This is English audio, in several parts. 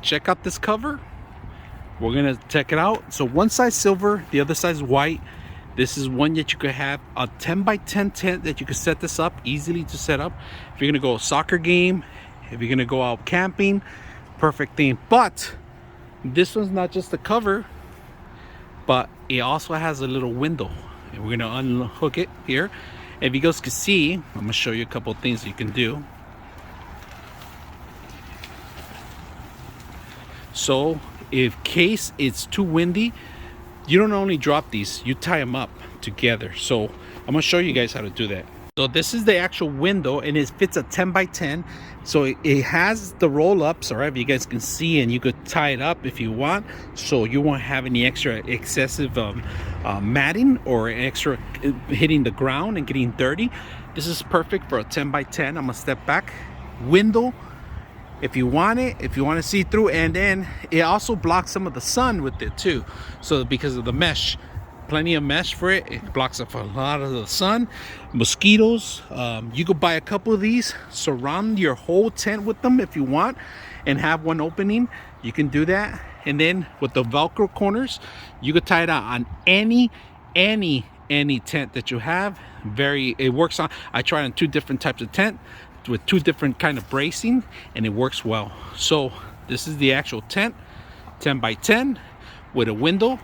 check out this cover. We're gonna check it out. So one side's silver, the other side's white. This is one that you could have a 10 by 10 tent that you could set this up easily to set up. If you're gonna go a soccer game, if you're gonna go out camping, perfect thing. But this one's not just the cover, but it also has a little window. And we're gonna unhook it here. If you guys can see, I'm gonna show you a couple of things you can do. So in case it's too windy, you don't only drop these, you tie them up together. So I'm gonna show you guys how to do that. So this is the actual window, and it fits a 10 by 10. So it has the roll-ups, all right, if you guys can see, and you could tie it up if you want, so you won't have any extra excessive matting or extra hitting the ground and getting dirty. This is perfect for a 10 by 10. I'm gonna step back. Window, if you want it, if you want to see through, and then it also blocks some of the sun with it too. So because of the mesh, plenty of mesh for it, it blocks up a lot of the sun, mosquitoes. You could buy a couple of these, surround your whole tent with them if you want, and have one opening. You can do that. And then with the Velcro corners, you could tie it out on any tent that you have. It works on, I tried on 2 different types of tent with 2 different kind of bracing, and it works well. So this is the actual tent, 10 by 10 with a window,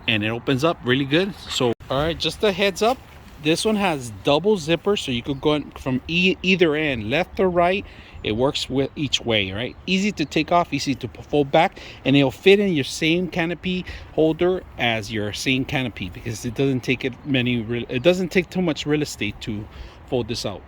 and it opens up really good. So all right, just a heads up, this one has double zipper, so you could go from either end, left or right. It works with each way, right? Easy to take off, easy to fold back, and it'll fit in your same canopy holder as your same canopy, because it doesn't take too much real estate to fold this out.